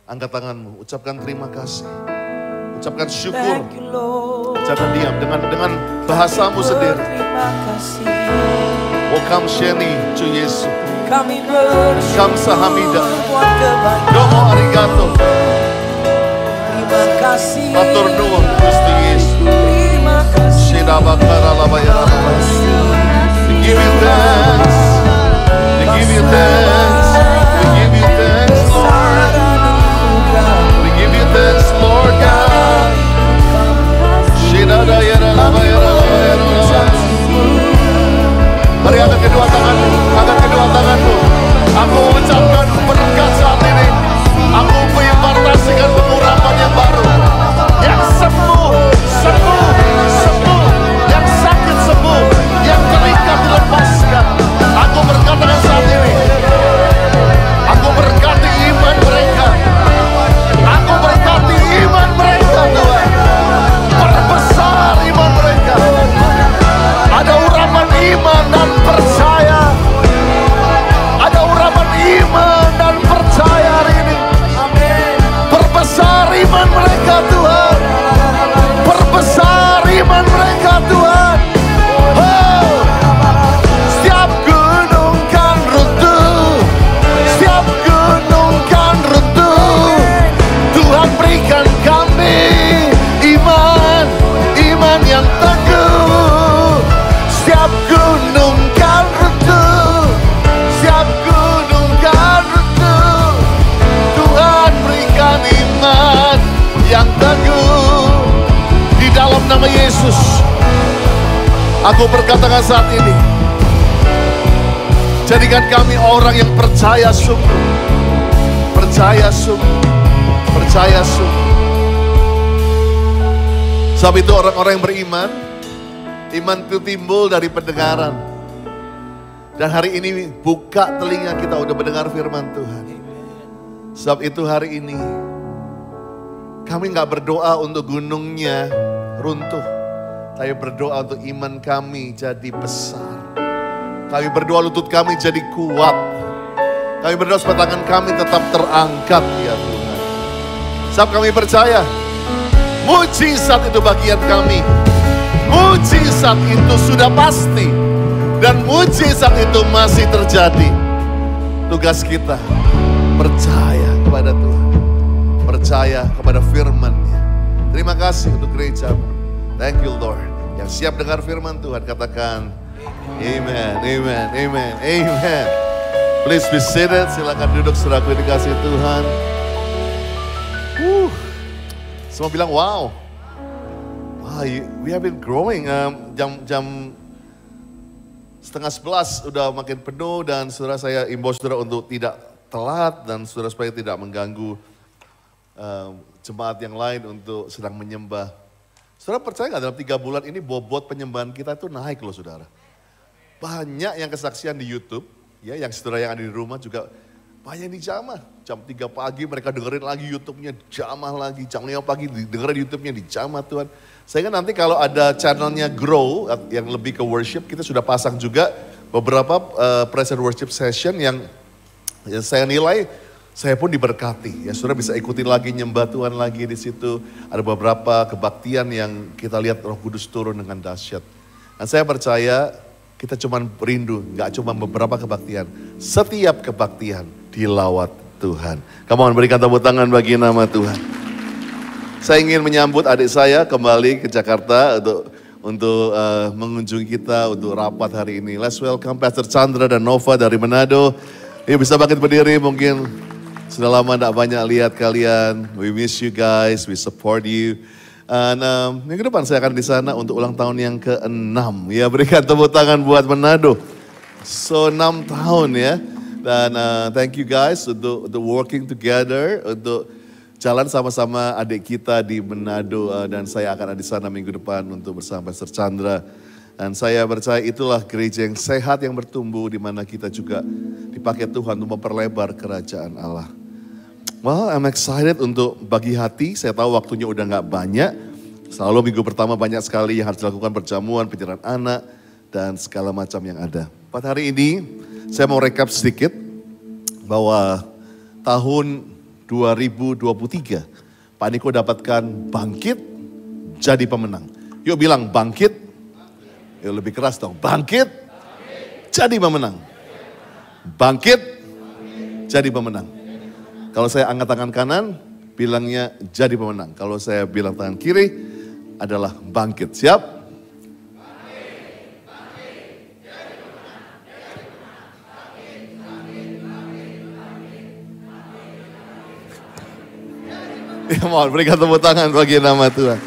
Angkat tanganmu, ucapkan terima kasih. Ucapkan syukur. Jangan diam dengan bahasamu sendiri. Wakam Sheni Cu Yesu. Kamsahamnida. Domo arigato. Matur nuwun Gusti Yesus. Shida bakara labayana. We give you thanks. We give you thanks. We give you thanks, Lord. We give you thanks, Lord God. Shida dayana labayana labayana. Mari angkat kedua tanganmu, angkat kedua tanganmu. Aku ucapkan berkat saat ini. Aku mengimpartasikan pengurapan yang baru. Yang sembuh, sembuh, sembuh. Yang sakit sembuh, yang terikat dilepaskan. Aku berkatakan saat ini. Aku berkati iman mereka. Aku berkati iman mereka, Tuhan. Perbesar iman mereka. Ada urapan iman dan percaya. Ada urapan iman dan percaya hari ini. Perbesar iman mereka, Tuhan. Perbesar iman mereka, Tuhan. Oh, setiap gunung kan runtuh. Setiap gunung kan runtuh. Tuhan berikan kami iman, iman yang teguh. Setiap gunung kan runtuh. Setiap gunung kan runtuh. Tuhan berikan iman yang teguh. Di dalam nama Yesus, aku berkatakan saat ini, jadikan kami orang yang percaya sungguh. Percaya sungguh. Percaya sungguh. Sebab itu orang-orang yang beriman, iman itu timbul dari pendengaran. Dan hari ini buka telinga kita udah mendengar firman Tuhan. Sebab itu hari ini kami gak berdoa untuk gunungnya runtuh. Tapi berdoa untuk iman kami jadi besar. Kami berdoa lutut kami jadi kuat. Kami berdoa supaya tangan kami tetap terangkat ya Tuhan. Sebab kami percaya mujizat itu bagian kami. Mujizat itu sudah pasti. Dan mujizat itu masih terjadi. Tugas kita percaya kepada Tuhan. Percaya kepada firman-Nya. Terima kasih untuk gerejamu. Thank you Lord. Yang siap dengar firman Tuhan katakan amen, amen, amen, amen. Please be seated. Silakan duduk saudaraku dikasih Tuhan. Semua bilang wow. Wow, we have been growing. Jam 10:30 udah makin penuh dan saudara saya imbau saudara untuk tidak telat dan saudara supaya tidak mengganggu jemaat yang lain untuk sedang menyembah. Saudara percaya nggak dalam 3 bulan ini bobot penyembahan kita itu naik loh saudara. Banyak yang kesaksian di YouTube, ya yang saudara yang ada di rumah juga banyak yang dijamah. Jam 3 pagi mereka dengerin lagi YouTube-nya, jamah lagi. Jam 5 pagi dengerin YouTube-nya, dijamah Tuhan. Sehingga nanti kalau ada channelnya Grow yang lebih ke worship, kita sudah pasang juga beberapa present worship session yang saya nilai saya pun diberkati. Ya saudara bisa ikuti lagi nyembah Tuhan lagi di situ. Ada beberapa kebaktian yang kita lihat Roh Kudus turun dengan dahsyat. Dan saya percaya kita cuma rindu, nggak cuma beberapa kebaktian. Setiap kebaktian dilawat Tuhan. Come on, berikan tepuk tangan bagi nama Tuhan. Saya ingin menyambut adik saya kembali ke Jakarta untuk mengunjungi kita untuk rapat hari ini. Let's welcome Pastor Chandra dan Nova dari Manado. Yuk bisa bangkit berdiri, mungkin sudah lama tidak banyak lihat kalian. We miss you guys, we support you. Dan minggu depan saya akan di sana untuk ulang tahun yang ke-6. Ya berikan tepuk tangan buat Manado. So 6 tahun ya. Dan thank you guys untuk working together, untuk jalan sama-sama adik kita di Manado. Dan saya akan ada di sana minggu depan untuk bersama Pastor Chandra. Dan saya percaya itulah gereja yang sehat yang bertumbuh di mana kita juga dipakai Tuhan untuk memperlebar kerajaan Allah. Well, I'm excited untuk bagi hati. Saya tahu waktunya udah gak banyak. Selalu minggu pertama banyak sekali yang harus dilakukan perjamuan, penyerahan anak, dan segala macam yang ada. Pada hari ini saya mau rekap sedikit bahwa tahun 2023, Pak Niko dapatkan bangkit jadi pemenang. Yuk bilang bangkit. Yuk lebih keras dong. Bangkit jadi pemenang. Bangkit jadi pemenang. Kalau saya angkat tangan kanan, bilangnya jadi pemenang. Kalau saya bilang tangan kiri, adalah bangkit. Siap? Ya, mohon berikan tepuk tangan bagi nama Tuhan.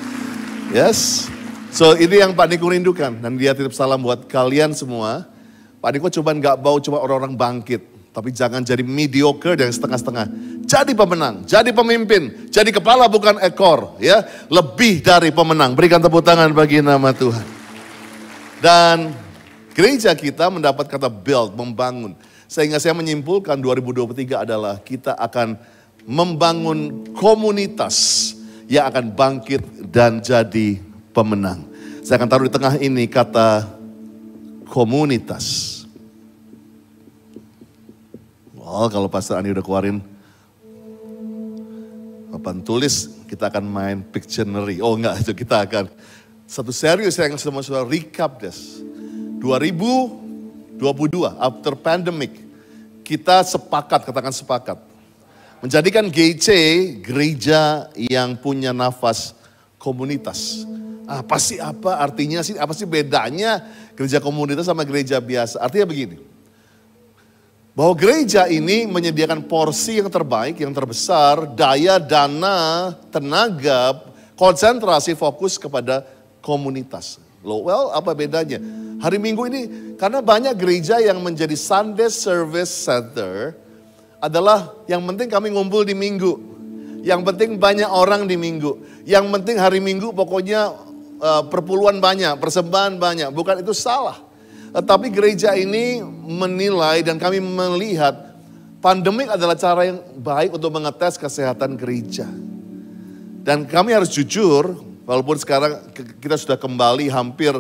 Yes. So ini yang Pak Niko rindukan. Dan dia titip salam buat kalian semua. Pak Niko coba nggak bau cuma orang-orang bangkit. Tapi jangan jadi mediocre dan setengah-setengah. Jadi pemenang, jadi pemimpin, jadi kepala bukan ekor. Ya, lebih dari pemenang. Berikan tepuk tangan bagi nama Tuhan. Dan gereja kita mendapat kata build, membangun. Sehingga saya menyimpulkan 2023 adalah kita akan membangun komunitas yang akan bangkit dan jadi pemenang. Saya akan taruh di tengah ini kata komunitas. Oh, kalau Pastor Ani udah keluarin papan tulis, kita akan main Pictionary. Oh enggak, itu kita akan satu serius yang semua sudah recap des. 2022 after pandemic, kita sepakat, katakan sepakat, menjadikan GC gereja yang punya nafas komunitas. Apa sih, apa artinya sih, apa sih bedanya gereja komunitas sama gereja biasa? Artinya begini, bahwa gereja ini menyediakan porsi yang terbaik, yang terbesar, daya, dana, tenaga, konsentrasi, fokus kepada komunitas. Well, apa bedanya? Hari Minggu ini, karena banyak gereja yang menjadi Sunday Service Center, adalah yang penting kami ngumpul di Minggu. Yang penting banyak orang di Minggu. Yang penting hari Minggu pokoknya perpuluhan banyak, persembahan banyak. Bukan itu salah. Tapi gereja ini menilai dan kami melihat pandemik adalah cara yang baik untuk mengetes kesehatan gereja. Dan kami harus jujur, walaupun sekarang kita sudah kembali hampir,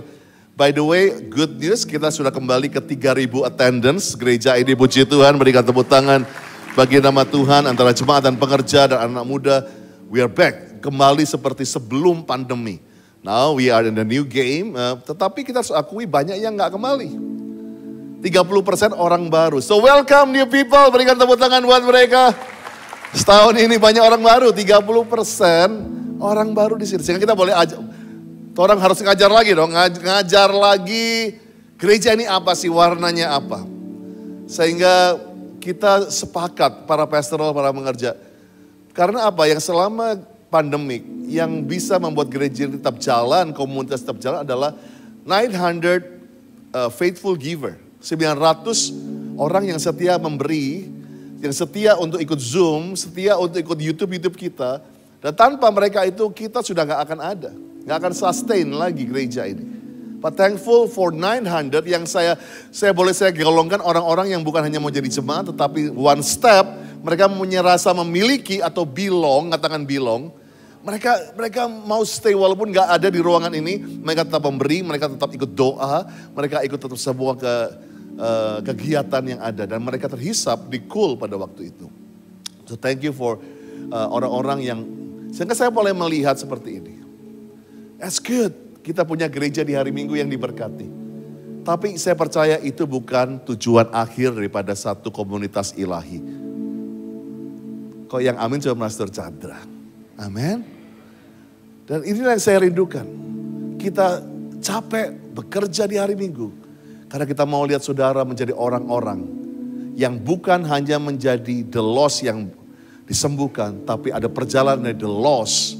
by the way, good news, kita sudah kembali ke 3.000 attendance gereja ini, puji Tuhan, berikan tepuk tangan bagi nama Tuhan antara jemaat dan pengerja dan anak muda. We are back, kembali seperti sebelum pandemi. Now we are in the new game, tetapi kita harus akui banyak yang gak kembali. 30% orang baru. So welcome new people, berikan tepuk tangan buat mereka. Setahun ini banyak orang baru, 30% orang baru di sini. Sehingga kita boleh ajar, orang harus ngajar lagi dong, ngajar lagi gereja ini apa sih, warnanya apa. Sehingga kita sepakat, para pastoral, para mengerja. Karena apa, yang selama pandemik yang bisa membuat gereja tetap jalan, komunitas tetap jalan adalah 900 faithful giver. 900 orang yang setia memberi, yang setia untuk ikut Zoom, setia untuk ikut YouTube kita. Dan tanpa mereka itu kita sudah gak akan ada. Gak akan sustain lagi gereja ini. But thankful for 900 yang saya golongkan orang-orang yang bukan hanya mau jadi jemaat, tetapi one step, mereka punya rasa memiliki atau belong, katakan belong. Mereka mau stay walaupun gak ada di ruangan ini, mereka tetap memberi, mereka tetap ikut doa, mereka ikut tetap sebuah kegiatan yang ada. Dan mereka terhisap di cool pada waktu itu. So thank you for orang-orang yang, sehingga saya boleh melihat seperti ini. That's good. Kita punya gereja di hari Minggu yang diberkati. Tapi saya percaya itu bukan tujuan akhir daripada satu komunitas ilahi. Kok yang amin coba Pastor Chandra. Amin. Dan inilah yang saya rindukan. Kita capek bekerja di hari Minggu. Karena kita mau lihat saudara menjadi orang-orang yang bukan hanya menjadi the lost yang disembuhkan. Tapi ada perjalanan dari the lost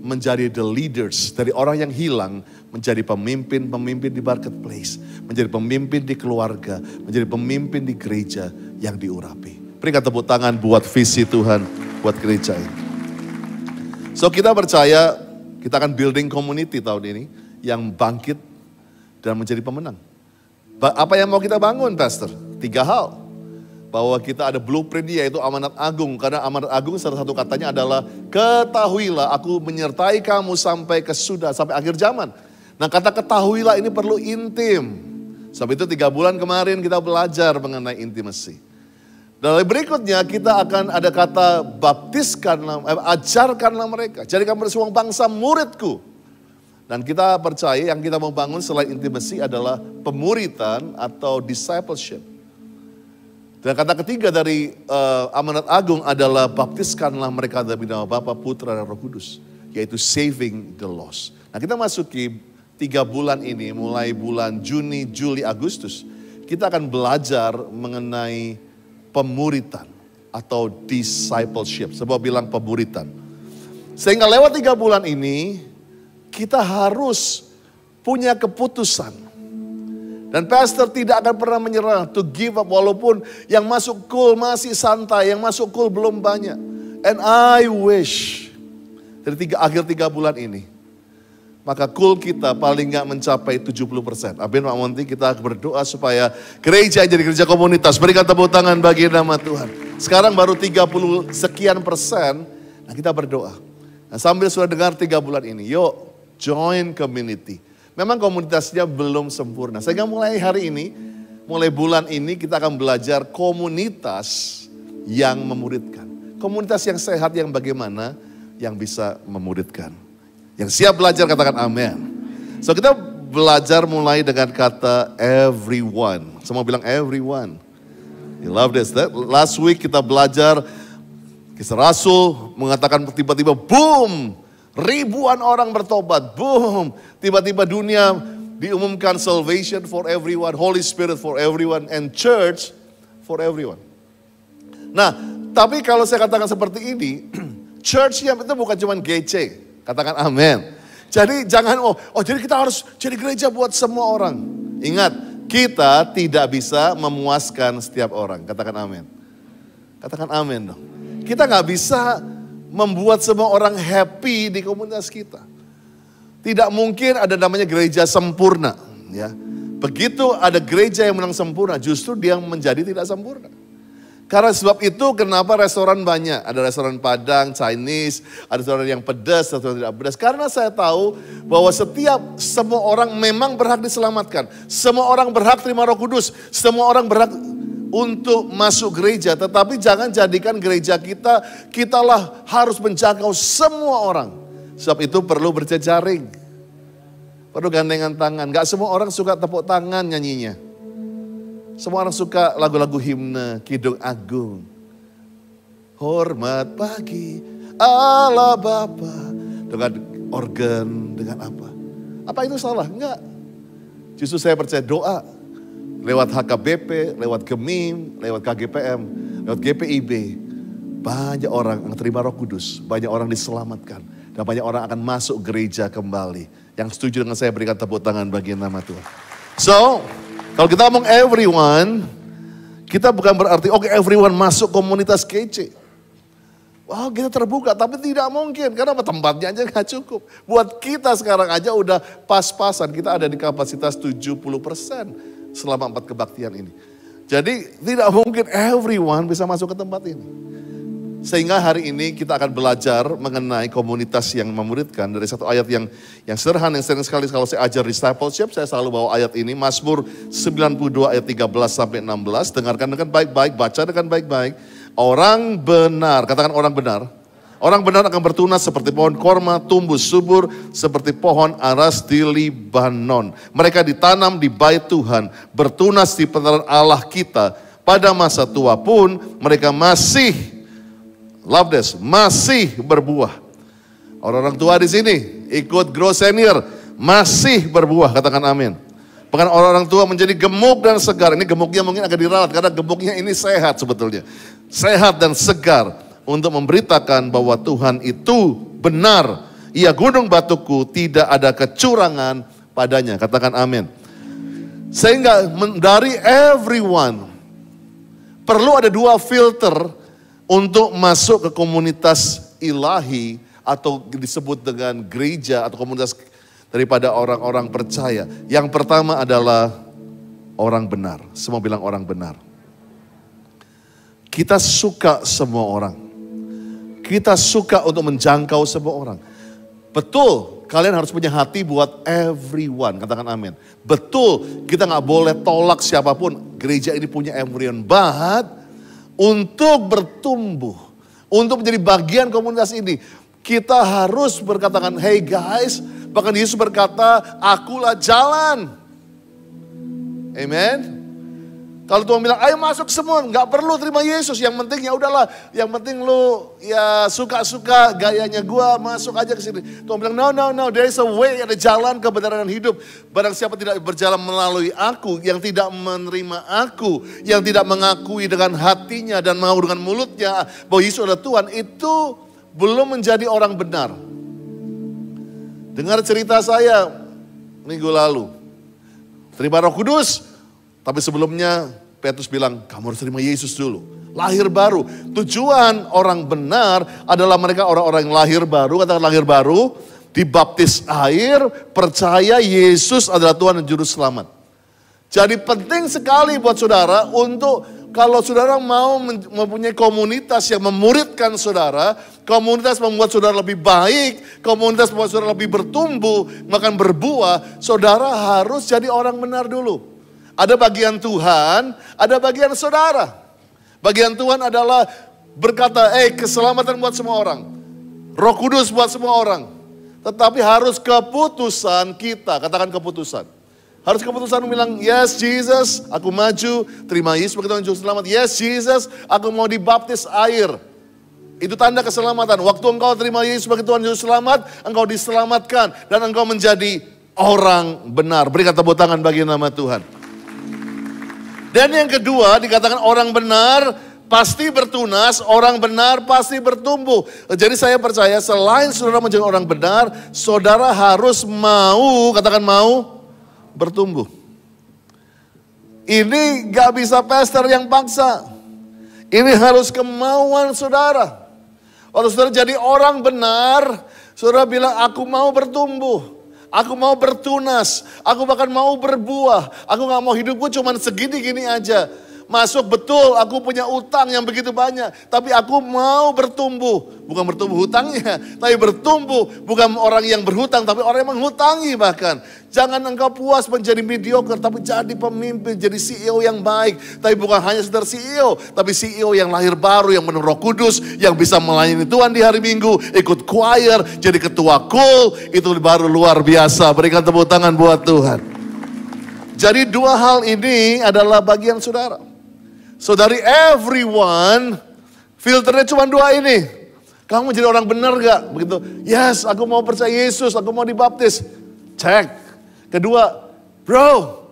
menjadi the leaders, dari orang yang hilang menjadi pemimpin-pemimpin di marketplace, menjadi pemimpin di keluarga, menjadi pemimpin di gereja yang diurapi. Berikan tepuk tangan buat visi Tuhan, buat gereja ini. So kita percaya kita akan building community tahun ini yang bangkit dan menjadi pemenang. Apa yang mau kita bangun, Pastor? 3 hal. Bahwa kita ada blueprint yaitu amanat agung. Karena amanat agung salah satu katanya adalah ketahuilah aku menyertai kamu sampai akhir zaman. Nah kata ketahuilah ini perlu intim. Sebab itu 3 bulan kemarin kita belajar mengenai intimacy. Dan berikutnya kita akan ada kata baptiskanlah, ajarkanlah mereka. Jadikan mereka semua bangsa muridku. Dan kita percaya yang kita mau bangun selain intimacy adalah pemuritan atau discipleship. Dan kata ketiga dari amanat agung adalah baptiskanlah mereka dalam nama Bapa, Putra, dan Roh Kudus. Yaitu saving the lost. Nah kita masuki 3 bulan ini, mulai bulan Juni, Juli, Agustus. Kita akan belajar mengenai pemuritan atau discipleship. Sebab bilang pemuritan. Sehingga lewat 3 bulan ini, kita harus punya keputusan. Dan pastor tidak akan pernah menyerah to give up walaupun yang masuk cool masih santai, yang masuk cool belum banyak. And I wish dari akhir 3 bulan ini, maka cool kita paling nggak mencapai 70%. Amin Pak Monti, kita berdoa supaya gereja jadi gereja komunitas. Berikan tepuk tangan bagi nama Tuhan. Sekarang baru 30 sekian persen, nah kita berdoa. Nah, sambil sudah dengar 3 bulan ini, yuk join community. Memang komunitasnya belum sempurna. Sehingga mulai hari ini, mulai bulan ini kita akan belajar komunitas yang memuridkan. Komunitas yang sehat yang bagaimana yang bisa memuridkan. Yang siap belajar katakan amin. So kita belajar mulai dengan kata everyone. Semua bilang everyone. You love this. Last week kita belajar Kisah Rasul mengatakan tiba-tiba boom. Ribuan orang bertobat. Boom. Tiba-tiba dunia diumumkan salvation for everyone. Holy Spirit for everyone. And church for everyone. Nah tapi kalau saya katakan seperti ini. Church yang itu bukan cuma GC. Katakan amin. Jadi jangan, jadi kita harus jadi gereja buat semua orang. Ingat, kita tidak bisa memuaskan setiap orang. Katakan amin. Katakan amin dong. Kita gak bisa membuat semua orang happy di komunitas kita. Tidak mungkin ada namanya gereja sempurna. Ya. Begitu ada gereja yang menang sempurna, justru dia menjadi tidak sempurna. Karena sebab itu kenapa restoran banyak. Ada restoran Padang, Chinese, ada restoran yang pedas, restoran tidak pedas. Karena saya tahu bahwa semua orang memang berhak diselamatkan. Semua orang berhak terima Roh Kudus. Semua orang berhak untuk masuk gereja. Tetapi jangan jadikan gereja kitalah harus menjangkau semua orang. Sebab itu perlu berjejaring. Perlu gandengan tangan. Gak semua orang suka tepuk tangan nyanyinya. Semua orang suka lagu-lagu himne, Kidung Agung. Hormat pagi Allah Bapa. Dengan organ, dengan apa? Apa itu salah? Enggak. Justru saya percaya doa. Lewat HKBP, lewat GEMIM, lewat KGPM, lewat GPIB. Banyak orang yang terima Roh Kudus. Banyak orang diselamatkan. Dan banyak orang akan masuk gereja kembali. Yang setuju dengan saya berikan tepuk tangan bagi nama Tuhan. So, kalau kita ngomong everyone, kita bukan berarti everyone masuk komunitas kece. Wah kita terbuka, tapi tidak mungkin. Karena tempatnya aja gak cukup. Buat kita sekarang aja udah pas-pasan. Kita ada di kapasitas 70% selama 4 kebaktian ini. Jadi tidak mungkin everyone bisa masuk ke tempat ini. Sehingga hari ini kita akan belajar mengenai komunitas yang memuridkan dari satu ayat yang sederhana, yang sering sekali kalau saya ajar discipleship, saya selalu bawa ayat ini, Mazmur 92 ayat 13 sampai 16, dengarkan dengan baik-baik, baca dengan baik-baik. Orang benar, katakan orang benar. Orang benar akan bertunas seperti pohon korma, tumbuh subur seperti pohon aras di Libanon. Mereka ditanam di bait Tuhan, bertunas di pentaran Allah kita. Pada masa tua pun mereka masih berbuah. Orang-orang tua di sini ikut grow senior masih berbuah, katakan amin. Bahkan orang-orang tua menjadi gemuk dan segar. Ini gemuknya mungkin agak diralat karena gemuknya ini sehat sebetulnya. Sehat dan segar untuk memberitakan bahwa Tuhan itu benar. Ia gunung batuku, tidak ada kecurangan padanya, katakan amin. Sehingga dari everyone perlu ada 2 filter untuk masuk ke komunitas ilahi atau disebut dengan gereja atau komunitas daripada orang-orang percaya. Yang pertama adalah orang benar. Semua bilang orang benar. Kita suka semua orang. Kita suka untuk menjangkau semua orang. Betul, kalian harus punya hati buat everyone. Katakan amin. Betul, kita gak boleh tolak siapapun. Gereja ini punya everyone. But untuk bertumbuh, untuk menjadi bagian komunitas ini, kita harus berkatakan, hey guys, bahkan Yesus berkata, akulah jalan. Amen. Kalau Tuhan bilang, ayo masuk semua, nggak perlu terima Yesus. Yang penting ya udahlah, yang penting lu ya suka-suka gayanya gua masuk aja ke sini. Tuhan bilang, no, there is a way, ada jalan kebenaran dan hidup. Barang siapa tidak berjalan melalui aku, yang tidak menerima aku, yang tidak mengakui dengan hatinya dan mau dengan mulutnya bahwa Yesus adalah Tuhan, itu belum menjadi orang benar. Dengar cerita saya minggu lalu. Terima Roh Kudus. Tapi sebelumnya Petrus bilang, kamu harus terima Yesus dulu. Lahir baru. Tujuan orang benar adalah mereka orang-orang yang lahir baru. Katakan lahir baru. Dibaptis air. Percaya Yesus adalah Tuhan dan Juru Selamat. Jadi penting sekali buat saudara untuk kalau saudara mau mempunyai komunitas yang memuridkan saudara. Komunitas membuat saudara lebih baik. Komunitas membuat saudara lebih bertumbuh. Makan berbuah. Saudara harus jadi orang benar dulu. Ada bagian Tuhan, ada bagian saudara. Bagian Tuhan adalah berkata, keselamatan buat semua orang. Roh Kudus buat semua orang. Tetapi harus keputusan kita, katakan keputusan. Harus keputusan bilang, yes Jesus, aku maju, terima Yesus sebagai Tuhan Juru Selamat. Yes Jesus, aku mau dibaptis air. Itu tanda keselamatan. Waktu engkau terima Yesus sebagai Tuhan Juru Selamat, engkau diselamatkan. Dan engkau menjadi orang benar. Berikan tepuk tangan bagi nama Tuhan. Dan yang kedua dikatakan orang benar pasti bertunas, orang benar pasti bertumbuh. Jadi saya percaya selain saudara menjadi orang benar, saudara harus mau, katakan mau, bertumbuh. Ini gak bisa pastor yang paksa. Ini harus kemauan saudara. Waktu saudara jadi orang benar, saudara bilang aku mau bertumbuh. Aku mau bertunas, aku bahkan mau berbuah. Aku gak mau hidupku cuma segini-gini aja. Masuk betul, aku punya utang yang begitu banyak. Tapi aku mau bertumbuh. Bukan bertumbuh hutangnya, tapi bertumbuh. Bukan orang yang berhutang, tapi orang yang menghutangi bahkan. Jangan engkau puas menjadi mediocre, tapi jadi pemimpin, jadi CEO yang baik. Tapi bukan hanya sekedar CEO, tapi CEO yang lahir baru, yang penuh Roh Kudus, yang bisa melayani Tuhan di hari Minggu, ikut choir, jadi ketua cool, itu baru luar biasa. Berikan tepuk tangan buat Tuhan. Jadi dua hal ini adalah bagian saudara. So dari everyone, filternya cuma dua ini. Kamu jadi orang benar gak? Begitu, yes aku mau percaya Yesus, aku mau dibaptis. Cek. Kedua, bro,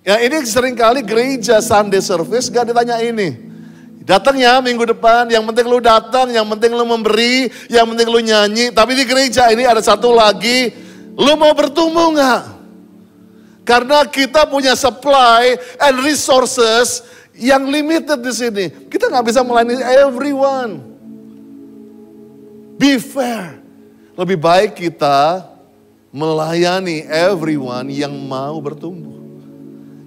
ya ini seringkali gereja Sunday service gak ditanya ini. Datang ya minggu depan, yang penting lu datang, yang penting lu memberi, yang penting lu nyanyi. Tapi di gereja ini ada satu lagi, lu mau bertumbuh gak? Karena kita punya supply and resources yang limited di sini. Kita nggak bisa melayani everyone. Be fair. Lebih baik kita melayani everyone yang mau bertumbuh.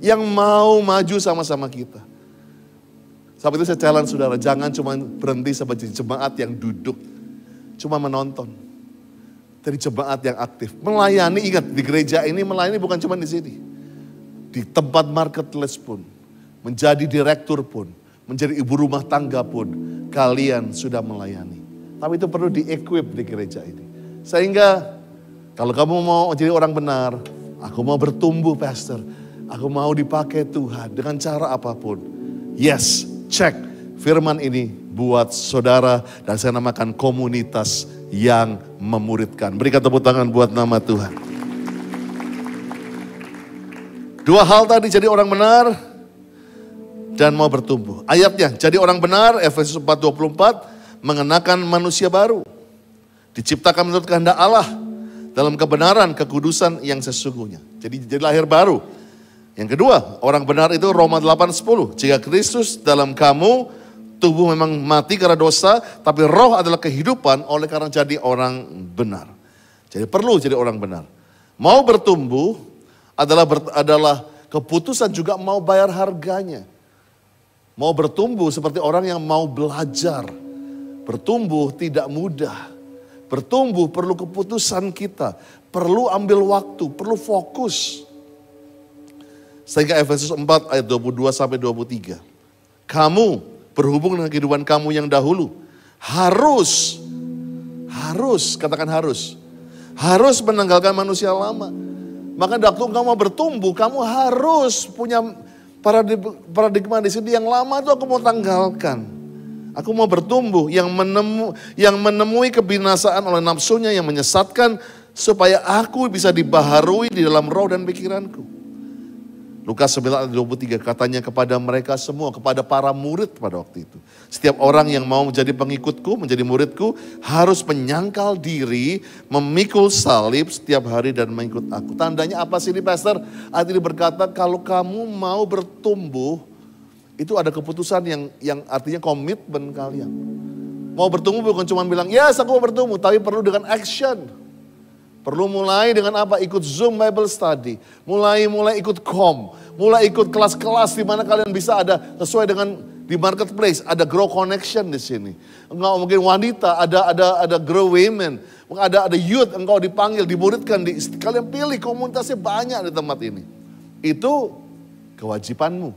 Yang mau maju sama-sama kita. Sebab itu saya challenge saudara, jangan cuma berhenti sebagai jemaat yang duduk. Cuma menonton. Dari jemaat yang aktif. Melayani, ingat di gereja ini melayani bukan cuma di sini. Di tempat marketplace pun. Menjadi direktur pun, menjadi ibu rumah tangga pun, kalian sudah melayani. Tapi itu perlu di-equip di gereja ini. Sehingga kalau kamu mau jadi orang benar, aku mau bertumbuh pastor, aku mau dipakai Tuhan dengan cara apapun. Yes, cek firman ini buat saudara dan saya namakan komunitas yang memuridkan. Berikan tepuk tangan buat nama Tuhan. Dua hal tadi, jadi orang benar dan mau bertumbuh. Ayatnya, jadi orang benar, Efesus 4:24, mengenakan manusia baru. Diciptakan menurut kehendak Allah, dalam kebenaran, kekudusan yang sesungguhnya. Jadi lahir baru. Yang kedua, orang benar itu Roma 8:10. Jika Kristus dalam kamu, tubuh memang mati karena dosa, tapi roh adalah kehidupan oleh karena jadi orang benar. Jadi perlu jadi orang benar. Mau bertumbuh adalah keputusan juga mau bayar harganya. Mau bertumbuh seperti orang yang mau belajar. Bertumbuh tidak mudah. Bertumbuh perlu keputusan kita. Perlu ambil waktu, perlu fokus. Sehingga Efesus 4 ayat 22-23. Kamu berhubung dengan kehidupan kamu yang dahulu. Harus, katakan harus. Harus menanggalkan manusia lama. Maka waktu kamu mau bertumbuh, kamu harus punya paradigma di sini. Yang lama itu aku mau tanggalkan. Aku mau bertumbuh, yang menemui kebinasaan oleh nafsunya yang menyesatkan, supaya aku bisa dibaharui di dalam roh dan pikiranku. Lukas 9:23 katanya kepada mereka semua, kepada para murid pada waktu itu. Setiap orang yang mau menjadi pengikutku, menjadi muridku, harus menyangkal diri, memikul salib setiap hari dan mengikut aku. Tandanya apa sih ini pastor? Ayat ini berkata kalau kamu mau bertumbuh, itu ada keputusan yang artinya komitmen kalian. Mau bertumbuh bukan cuma bilang, yes aku mau bertumbuh, tapi perlu dengan action. Perlu mulai dengan apa? Ikut Zoom Bible Study. Mulai ikut mulai ikut kelas-kelas di mana kalian bisa ada sesuai dengan di marketplace. Ada grow connection di sini. Engkau mungkin wanita, ada grow women. Ada youth, engkau dipanggil, dimuridkan. Kalian pilih komunitasnya banyak di tempat ini. Itu kewajibanmu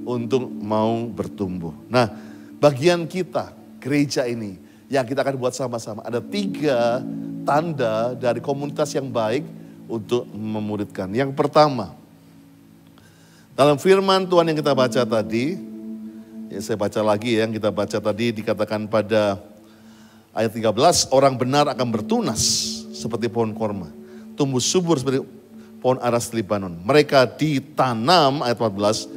untuk mau bertumbuh. Nah, bagian kita, gereja ini, yang kita akan buat sama-sama. Ada 3 tanda dari komunitas yang baik untuk memuridkan. Yang pertama, dalam firman Tuhan yang kita baca tadi, ya saya baca lagi ya, yang kita baca tadi dikatakan pada ayat 13, orang benar akan bertunas seperti pohon korma, tumbuh subur seperti pohon aras Libanon. Mereka ditanam, ayat 14,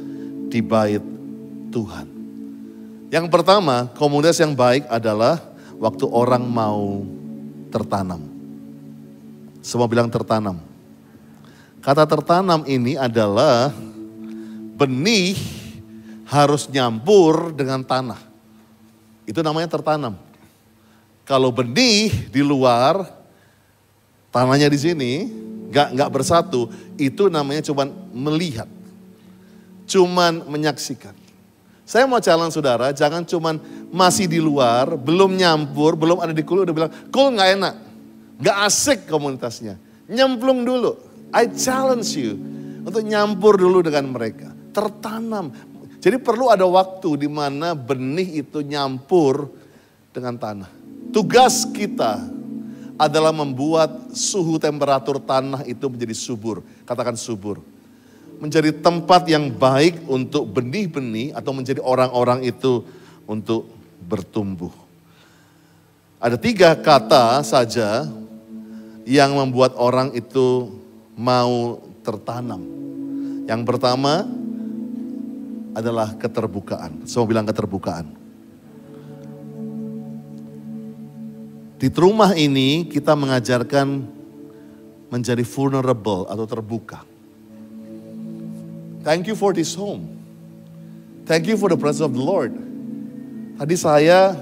di bait Tuhan. Yang pertama, komunitas yang baik adalah waktu orang mau tertanam. Semua bilang tertanam. Kata tertanam ini adalah benih harus nyampur dengan tanah. Itu namanya tertanam. Kalau benih di luar, tanahnya di sini nggak bersatu, itu namanya cuman melihat, cuman menyaksikan. Saya mau challenge saudara, jangan cuman masih di luar, belum nyampur, belum ada di kul, udah bilang, kul gak enak, gak asik komunitasnya. Nyemplung dulu, I challenge you untuk nyampur dulu dengan mereka. Tertanam, jadi perlu ada waktu di mana benih itu nyampur dengan tanah. Tugas kita adalah membuat suhu temperatur tanah itu menjadi subur, katakan subur. Menjadi tempat yang baik untuk benih-benih atau menjadi orang-orang itu untuk bertumbuh. Ada 3 kata saja yang membuat orang itu mau tertanam. Yang pertama adalah keterbukaan. Semua bilang keterbukaan. Di rumah ini kita mengajarkan menjadi vulnerable atau terbuka. Thank you for this home. Thank you for the presence of the Lord. Tadi saya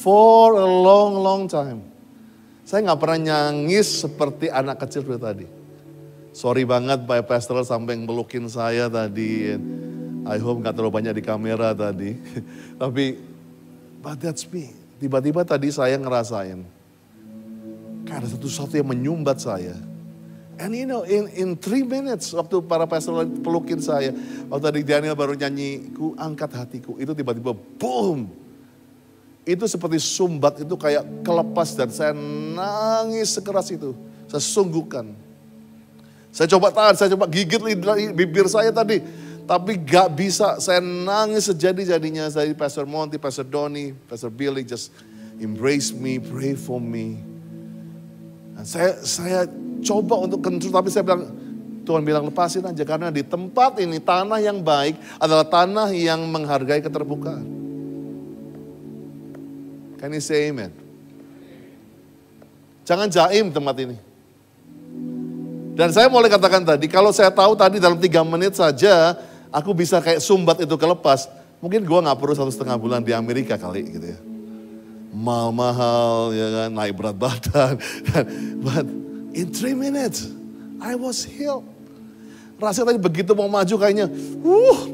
for a long time, saya gak pernah nyangis seperti anak kecil seperti tadi. Sorry banget Pak Pastor sampai melukin saya tadi. I hope gak terlalu banyak di kamera tadi. Tapi, but that's me. Tiba-tiba tadi saya ngerasain, kayak ada sesuatu yang menyumbat saya. And you know, in 3 minutes, waktu para pastor pelukin saya, waktu tadi Daniel baru nyanyi, ku angkat hatiku, itu tiba-tiba boom. Itu seperti sumbat, itu kayak kelepas dan saya nangis sekeras itu. Saya sungguhkan. Saya coba tahan, saya coba gigit bibir saya tadi. Tapi gak bisa, saya nangis sejadi-jadinya. Saya Pastor Monty, Pastor Donny, Pastor Billy just embrace me, pray for me. Dan saya coba untuk control, tapi saya bilang, Tuhan bilang lepasin aja. Karena di tempat ini tanah yang baik adalah tanah yang menghargai keterbukaan. Can you say amen? Jangan jaim tempat ini. Dan saya boleh katakan tadi, kalau saya tahu tadi dalam 3 menit saja, aku bisa kayak sumbat itu kelepas. Mungkin gue gak perlu 1,5 bulan di Amerika kali gitu ya. Mahal ya kan, naik berat badan. But in 3 minutes, I was healed. Rasanya tadi begitu mau maju kayaknya,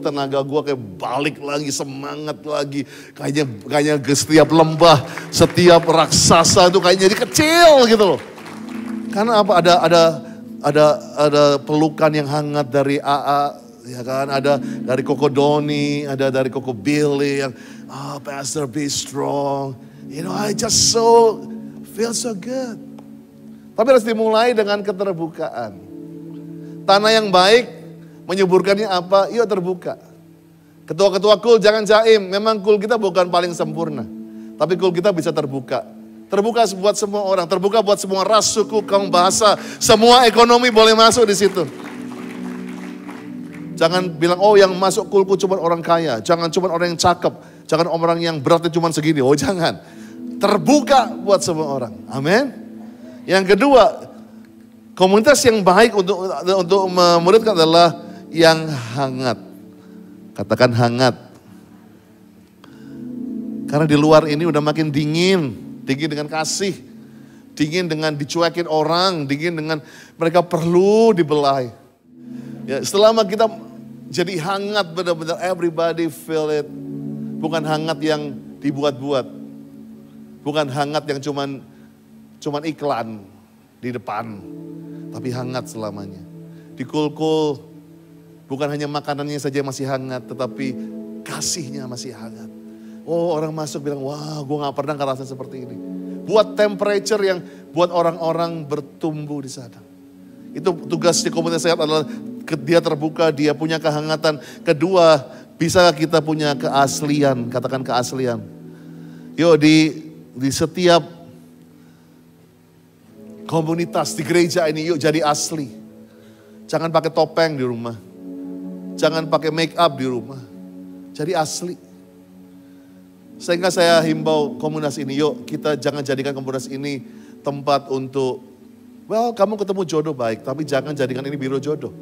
tenaga gue kayak balik lagi, semangat lagi. Kayaknya setiap lembah, setiap raksasa itu kayaknya jadi kecil gitu loh. Karena apa? Ada pelukan yang hangat dari AA Ya kan, ada dari Koko Doni, ada dari Koko Billy yang, Pastor be strong. I just feel so good. Tapi harus dimulai dengan keterbukaan. Tanah yang baik, menyuburkannya apa? Yuk terbuka. Ketua-ketua kul jangan jaim, memang kul kita bukan paling sempurna. Tapi kul kita bisa terbuka. Terbuka buat semua orang, terbuka buat semua ras, suku, kaum, bahasa. Semua ekonomi boleh masuk di situ. Jangan bilang, yang masuk kulku cuma orang kaya. Jangan cuma orang yang cakep. Jangan orang yang beratnya cuma segini. Jangan. Terbuka buat semua orang. Amin. Yang kedua, komunitas yang baik untuk memuridkan adalah yang hangat. Katakan hangat. Karena di luar ini udah makin dingin. Dingin dengan kasih. Dingin dengan dicuekin orang. Dingin dengan mereka perlu dibelai. Ya, selama kita jadi hangat benar-benar everybody feel it. Bukan hangat yang dibuat-buat. Bukan hangat yang cuman iklan di depan. Tapi hangat selamanya. Di kul-kul bukan hanya makanannya saja yang masih hangat. Tetapi kasihnya masih hangat. Orang masuk bilang, wah gue gak pernah ngerasain seperti ini. Buat temperature yang buat orang-orang bertumbuh di sana. Itu tugas di komunitas sehat adalah dia terbuka, dia punya kehangatan. Kedua, bisa kita punya keaslian, katakan keaslian. Yuk di setiap komunitas di gereja ini, yuk jadi asli. Jangan pakai topeng di rumah. Jangan pakai make up di rumah. Jadi asli. Sehingga saya himbau komunitas ini, yuk kita jangan jadikan komunitas ini tempat untuk, kamu ketemu jodoh baik, tapi jangan jadikan ini biro jodoh.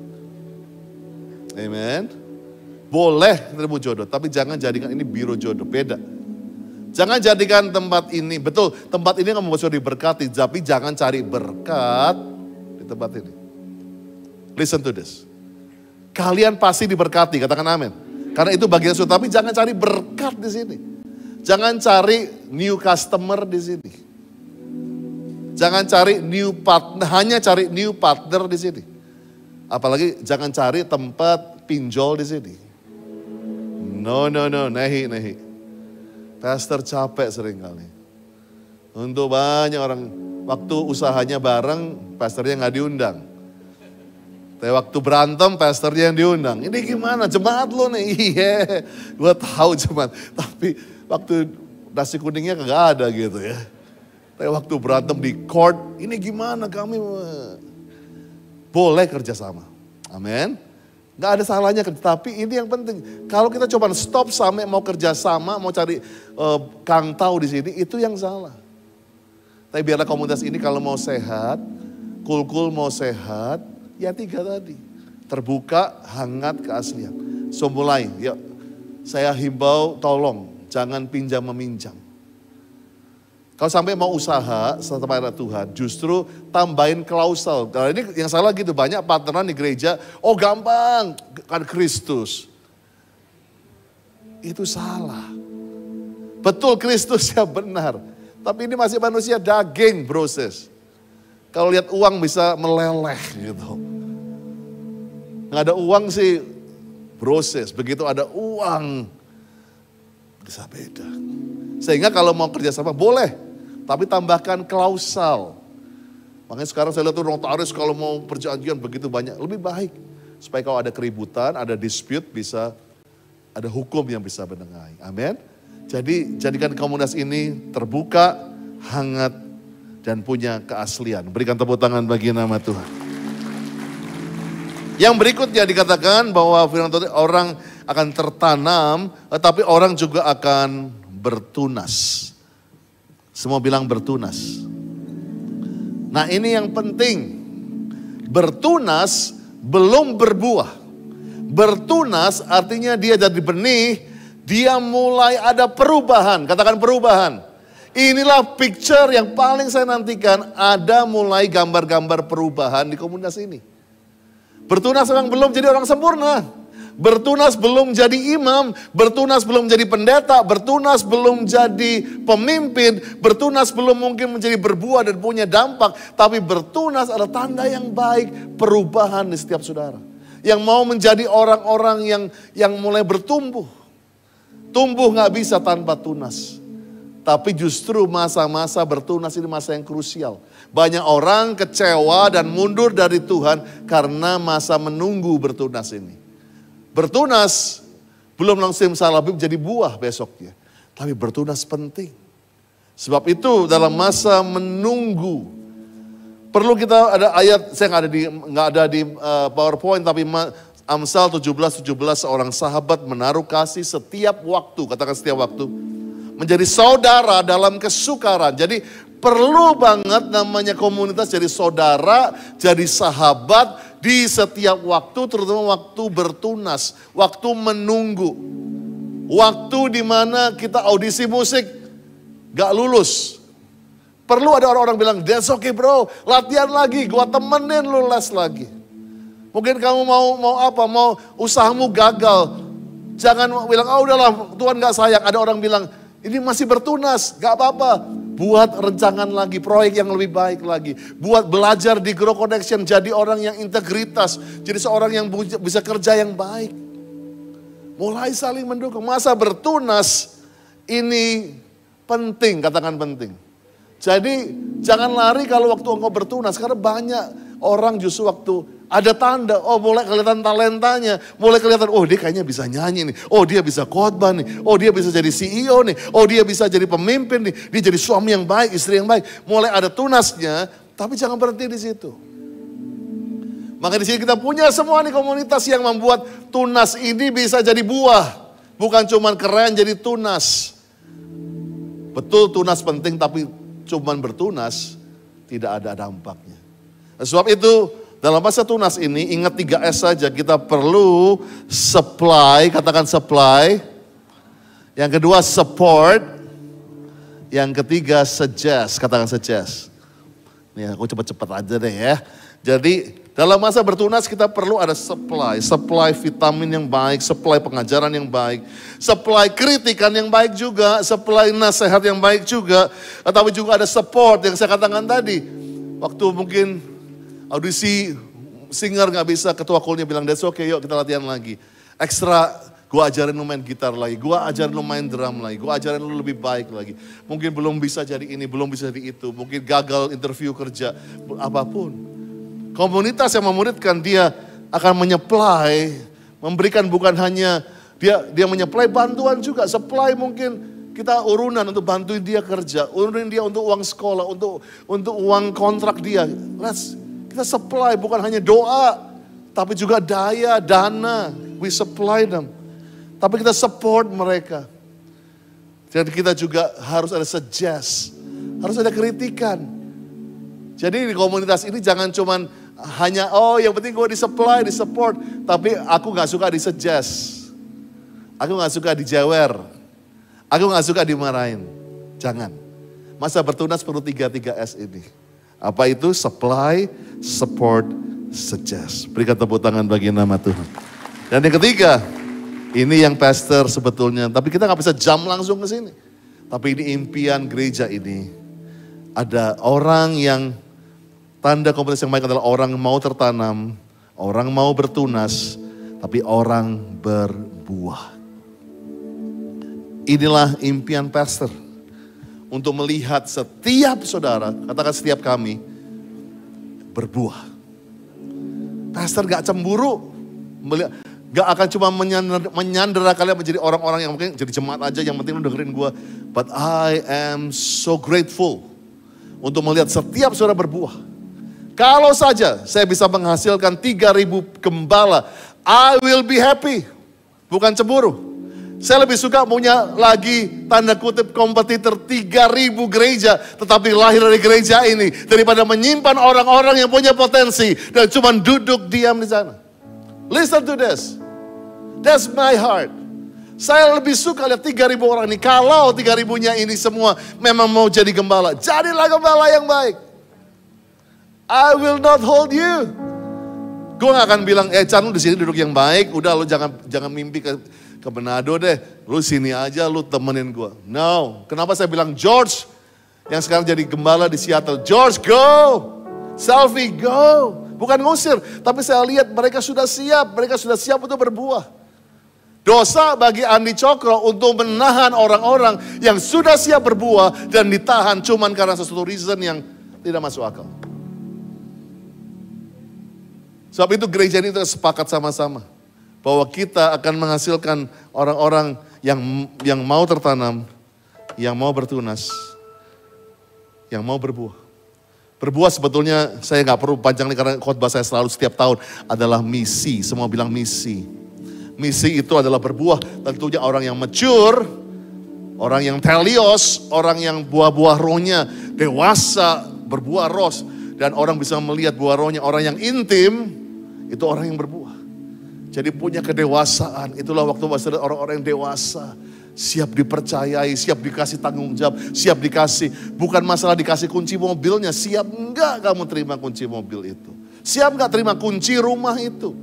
Amen. Boleh ketemu jodoh, tapi jangan jadikan ini biro jodoh, beda. Jangan jadikan tempat ini, betul tempat ini kamu sudah diberkati, tapi jangan cari berkat di tempat ini. Listen to this. Kalian pasti diberkati, katakan amin. Karena itu bagian sudah, tapi jangan cari berkat di sini. Jangan cari new customer di sini. Jangan cari new partner, hanya cari new partner di sini. Apalagi jangan cari tempat pinjol di sini. No, nehi. Pastor capek seringkali. Untuk banyak orang, waktu usahanya bareng, pastornya gak diundang. Tapi waktu berantem, pastornya yang diundang. Ini gimana, jemaat lo nih? Iya, gue tahu jemaat. Tapi waktu nasi kuningnya kagak ada gitu ya. Tapi waktu berantem di court, ini gimana kami boleh kerjasama. Amin. Gak ada salahnya, tapi ini yang penting. Kalau kita coba stop sampai mau kerjasama, mau cari kang tahu di sini, itu yang salah. Tapi biarlah komunitas ini kalau mau sehat, kul-kul mau sehat, ya 3 tadi. Terbuka, hangat, keaslian. So mulai, ya saya himbau tolong, jangan pinjam meminjam. Kalau sampai mau usaha setelah Tuhan, justru tambahin klausel. Kalau ini yang salah gitu, banyak partneran di gereja, gampang, kan Kristus. Itu salah. Betul Kristus ya benar. Tapi ini masih manusia daging proses. Kalau lihat uang bisa meleleh gitu. Nggak ada uang sih proses. Begitu ada uang, bisa beda. Sehingga kalau mau kerjasama boleh. Tapi tambahkan klausal. Makanya sekarang saya lihat tuh notaris kalau mau perjanjian begitu banyak. Lebih baik. Supaya kalau ada keributan, ada dispute, bisa ada hukum yang bisa menengahi. Amin. Jadi jadikan komunitas ini terbuka, hangat, dan punya keaslian. Berikan tepuk tangan bagi nama Tuhan. Yang berikutnya dikatakan bahwa firman Tuhan orang akan tertanam, tetapi orang juga akan bertunas. Semua bilang bertunas. Nah ini yang penting. Bertunas belum berbuah. Bertunas artinya dia jadi benih, dia mulai ada perubahan. Katakan perubahan. Inilah picture yang paling saya nantikan. Ada mulai gambar-gambar perubahan di komunitas ini. Bertunas memang belum jadi orang sempurna. Bertunas belum jadi imam, bertunas belum jadi pendeta, bertunas belum jadi pemimpin, bertunas belum mungkin menjadi berbuah dan punya dampak. Tapi bertunas adalah tanda yang baik, perubahan di setiap saudara. yang mau menjadi orang-orang yang mulai bertumbuh. Tumbuh gak bisa tanpa tunas. Tapi justru masa-masa bertunas ini masa yang krusial. Banyak orang kecewa dan mundur dari Tuhan karena masa menunggu bertunas ini. Bertunas belum langsung salabim jadi buah besoknya. Tapi bertunas penting. Sebab itu dalam masa menunggu, perlu kita ada ayat, saya nggak ada di PowerPoint, tapi Amsal 17:17 seorang sahabat menaruh kasih setiap waktu, katakan setiap waktu, menjadi saudara dalam kesukaran. Jadi perlu banget namanya komunitas jadi saudara, jadi sahabat di setiap waktu, terutama waktu bertunas, waktu menunggu. Waktu di mana kita audisi musik gak lulus. Perlu ada orang-orang bilang, that's okay bro, latihan lagi, gua temenin lu les lagi. Mungkin kamu mau usahamu gagal. Jangan bilang, udahlah Tuhan gak sayang. Ada orang bilang, ini masih bertunas, gak apa-apa. Buat rencangan lagi, proyek yang lebih baik lagi. Buat belajar di Grow Connection, jadi orang yang integritas. Jadi seorang yang bisa kerja yang baik. Mulai saling mendukung. Masa bertunas ini penting, katakan penting. Jadi jangan lari kalau waktu engkau bertunas. Karena banyak orang justru waktu ada tanda, oh mulai kelihatan talentanya, mulai kelihatan, oh dia kayaknya bisa nyanyi nih, oh dia bisa khotbah nih, oh dia bisa jadi CEO nih, oh dia bisa jadi pemimpin nih, dia jadi suami yang baik, istri yang baik. Mulai ada tunasnya, tapi jangan berhenti di situ. Maka di sini kita punya semua nih komunitas yang membuat tunas ini bisa jadi buah, bukan cuma keren jadi tunas. Betul tunas penting, tapi cuman bertunas tidak ada dampaknya. Sebab itu dalam masa tunas ini ingat 3S saja, kita perlu supply, katakan supply. Yang kedua support. Yang ketiga suggest, katakan suggest. Nih aku cepat-cepat aja deh ya. Jadi dalam masa bertunas kita perlu ada supply. Supply vitamin yang baik, supply pengajaran yang baik. Supply kritikan yang baik juga, supply nasihat yang baik juga. Tapi juga ada support yang saya katakan tadi. Waktu mungkin audisi singer gak bisa, ketua call-nya bilang, that's okay yuk kita latihan lagi. Ekstra, gue ajarin lu main gitar lagi, gue ajarin lu main drum lagi, gue ajarin lu lebih baik lagi. Mungkin belum bisa jadi ini, belum bisa jadi itu, mungkin gagal interview kerja, apapun. Komunitas yang memuridkan dia akan menyuplai, memberikan bukan hanya, dia menyuplai bantuan juga, supply mungkin kita urunan untuk bantuin dia kerja, urunin dia untuk uang sekolah, untuk uang kontrak dia. Kita supply bukan hanya doa, tapi juga daya, dana. We supply them. Tapi kita support mereka. Jadi kita juga harus ada suggest, harus ada kritikan. Jadi di komunitas ini jangan cuman hanya, oh yang penting gue di-supply, di-support. Tapi aku gak suka di-suggest. Aku gak suka dijewer. Aku gak suka dimarahin. Jangan. Masa bertunas perlu 3S ini. Apa itu? Supply, support, suggest. Berikan tepuk tangan bagi nama Tuhan. Dan yang ketiga, ini yang pastor sebetulnya, tapi kita gak bisa jam langsung ke sini. Tapi ini impian gereja ini. Ada orang yang, tanda komunitas yang baik adalah orang mau tertanam, orang mau bertunas, tapi orang berbuah. Inilah impian pastor. Untuk melihat setiap saudara, katakan setiap kami, berbuah. Pastor gak cemburu, gak akan cuma menyandera kalian menjadi orang-orang yang mungkin jadi jemaat aja, yang penting lu dengerin gue. But I am so grateful untuk melihat setiap saudara berbuah. Kalau saja saya bisa menghasilkan 3.000 gembala, I will be happy. Bukan cemburu. Saya lebih suka punya lagi tanda kutip kompetitor 3.000 gereja, tetapi lahir dari gereja ini, daripada menyimpan orang-orang yang punya potensi dan cuma duduk diam di sana. Listen to this. That's my heart. Saya lebih suka lihat 3.000 orang ini. Kalau 3.000-nya ini semua memang mau jadi gembala, jadilah gembala yang baik. I will not hold you. Gue gak akan bilang, Chan lu di sini duduk yang baik, udah lu jangan mimpi ke Manado deh, lu sini aja, lu temenin gue. No, kenapa saya bilang George, yang sekarang jadi gembala di Seattle, George go, Selfie go, Bukan ngusir, tapi saya lihat mereka sudah siap untuk berbuah. Dosa bagi Andi Cokro untuk menahan orang-orang yang sudah siap berbuah dan ditahan cuman karena sesuatu reason yang tidak masuk akal. Sebab itu gereja ini sepakat sama-sama bahwa kita akan menghasilkan orang-orang yang mau tertanam, yang mau bertunas, yang mau berbuah. Berbuah sebetulnya saya nggak perlu panjang nih karena khotbah saya selalu setiap tahun adalah misi. Semua bilang misi. Misi itu adalah berbuah. Tentunya orang yang mature, orang yang telios, orang yang buah-buah rohnya dewasa, berbuah roh. Dan orang bisa melihat buah rohnya. Orang yang intim, itu orang yang berbuah. Jadi punya kedewasaan. Itulah waktu orang-orang yang dewasa. Siap dipercayai, siap dikasih tanggung jawab, siap dikasih. Bukan masalah dikasih kunci mobilnya, siap enggak kamu terima kunci mobil itu. Siap enggak terima kunci rumah itu.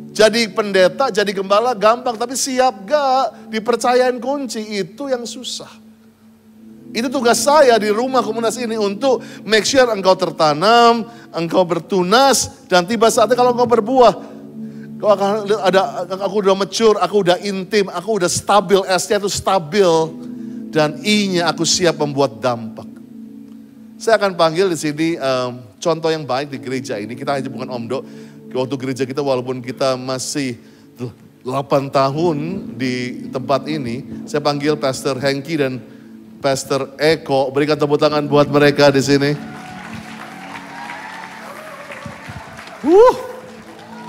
Jadi pendeta, jadi gembala gampang, tapi siap enggak dipercayain kunci, itu yang susah. Itu tugas saya di rumah komunitas ini untuk make sure engkau tertanam, engkau bertunas, dan tiba saatnya kalau engkau berbuah. Kau akan ada, aku udah mature, aku udah intim, aku udah stabil, S-nya itu stabil. Dan I-nya aku siap membuat dampak. Saya akan panggil di sini contoh yang baik di gereja ini. Kita hanya bukan omdo. Waktu gereja kita walaupun kita masih 8 tahun di tempat ini. Saya panggil Pastor Hengki dan Pastor Eko. Berikan tepuk tangan buat mereka di sini.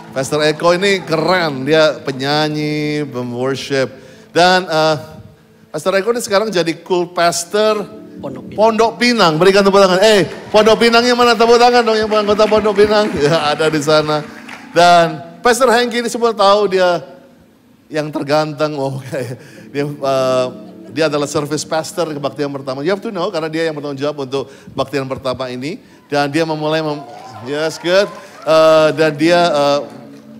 Pastor Eko ini keren, dia penyanyi, pemworship. Dan Pastor Eko ini sekarang jadi cool pastor Pondok Pinang. Berikan tepuk tangan. Pondok Pinangnya mana? Tepuk tangan dong yang anggota Pondok Pinang. Ya ada di sana. Dan Pastor Hengki ini semua tahu dia yang terganteng. Dia adalah service pastor kebaktian pertama. You have to know karena dia yang bertanggung jawab untuk kebaktian pertama ini. Dan dia memulai, yes good. Dan dia...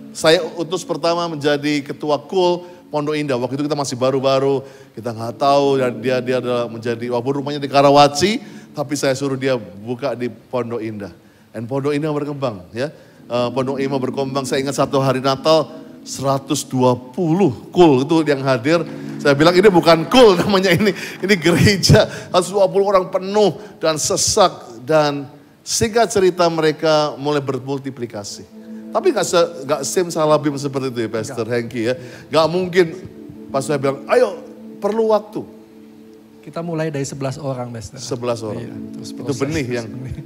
saya utus pertama menjadi ketua KUL Pondok Indah. Waktu itu kita masih baru-baru, kita nggak tahu. Dan dia adalah menjadi, walaupun rumahnya di Karawaci, tapi saya suruh dia buka di Pondok Indah. Dan Pondok Indah berkembang, ya. Pondok Indah berkembang. Saya ingat satu hari Natal 120 KUL itu yang hadir. Saya bilang ini bukan KUL namanya ini gereja. 120 orang penuh dan sesak dan singkat cerita mereka mulai bermultiplikasi. Tapi gak simsalabim seperti itu ya Pastor Hengki ya. Gak mungkin pas saya bilang, ayo perlu waktu. Kita mulai dari 11 orang Pastor. 11 orang. Iya, itu benih